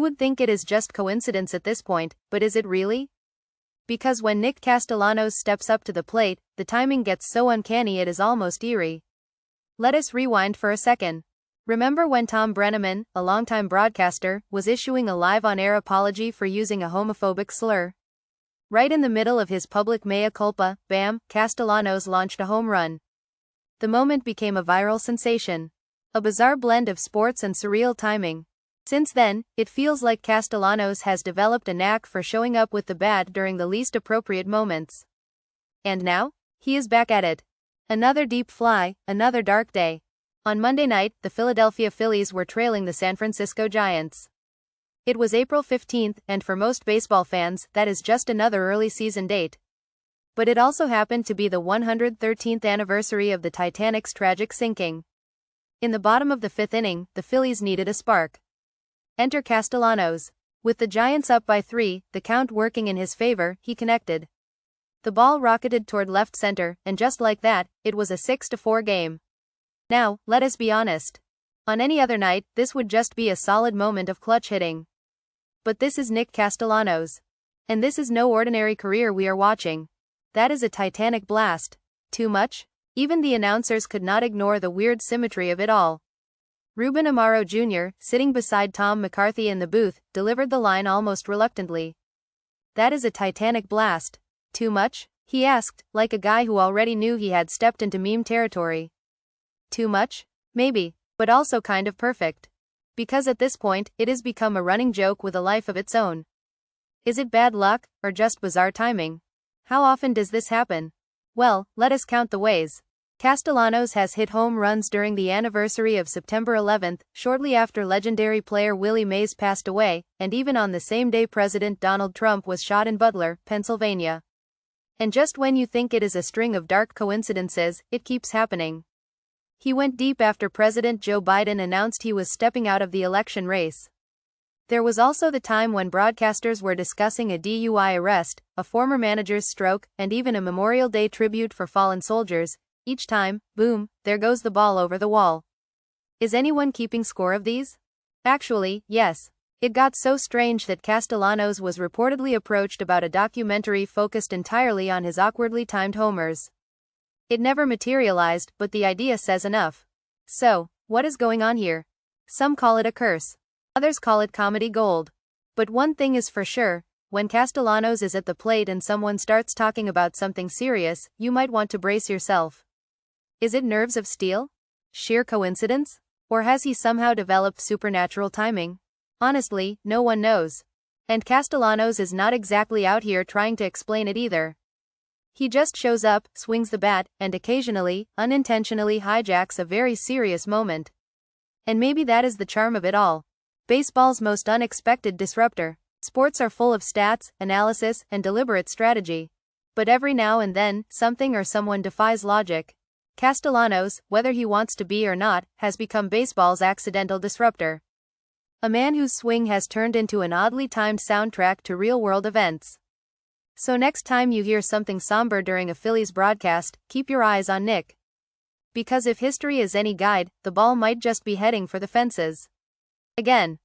would think it is just coincidence at this point, but is it really? Because when Nick Castellanos steps up to the plate, the timing gets so uncanny it is almost eerie. Let us rewind for a second. Remember when Thom Brennaman, a longtime broadcaster, was issuing a live-on-air apology for using a homophobic slur? Right in the middle of his public mea culpa, bam, Castellanos launched a home run. The moment became a viral sensation. A bizarre blend of sports and surreal timing. Since then, it feels like Castellanos has developed a knack for showing up with the bat during the least appropriate moments. And now, he is back at it. Another deep fly, another dark day. On Monday night, the Philadelphia Phillies were trailing the San Francisco Giants. It was April 15th, and for most baseball fans, that is just another early season date. But it also happened to be the 113th anniversary of the Titanic's tragic sinking. In the bottom of the fifth inning, the Phillies needed a spark. Enter Castellanos. With the Giants up by 3, the count working in his favor, he connected. The ball rocketed toward left center, and just like that, it was a 6-4 game. Now, let us be honest. On any other night, this would just be a solid moment of clutch hitting. But this is Nick Castellanos. And this is no ordinary career we are watching. That is a Titanic blast. Too much? Even the announcers could not ignore the weird symmetry of it all. Ruben Amaro Jr., sitting beside Tom McCarthy in the booth, delivered the line almost reluctantly. That is a Titanic blast. Too much? He asked, like a guy who already knew he had stepped into meme territory. Too much? Maybe, but also kind of perfect. Because at this point, it has become a running joke with a life of its own. Is it bad luck, or just bizarre timing? How often does this happen? Well, let us count the ways. Castellanos has hit home runs during the anniversary of September 11th, shortly after legendary player Willie Mays passed away, and even on the same day President Donald Trump was shot in Butler, Pennsylvania. And just when you think it is a string of dark coincidences, it keeps happening. He went deep after President Joe Biden announced he was stepping out of the election race. There was also the time when broadcasters were discussing a DUI arrest, a former manager's stroke, and even a Memorial Day tribute for fallen soldiers. Each time, boom, there goes the ball over the wall. Is anyone keeping score of these? Actually, yes. It got so strange that Castellanos was reportedly approached about a documentary focused entirely on his awkwardly timed homers. It never materialized, but the idea says enough. So, what is going on here? Some call it a curse. Others call it comedy gold. But one thing is for sure, when Castellanos is at the plate and someone starts talking about something serious, you might want to brace yourself. Is it nerves of steel? Sheer coincidence? Or has he somehow developed supernatural timing? Honestly, no one knows. And Castellanos is not exactly out here trying to explain it either. He just shows up, swings the bat, and occasionally, unintentionally hijacks a very serious moment. And maybe that is the charm of it all. Baseball's most unexpected disruptor. Sports are full of stats, analysis, and deliberate strategy. But every now and then, something or someone defies logic. Castellanos, whether he wants to be or not, has become baseball's accidental disruptor. A man whose swing has turned into an oddly timed soundtrack to real-world events. So next time you hear something somber during a Phillies broadcast, keep your eyes on Nick. Because if history is any guide, the ball might just be heading for the fences. Again.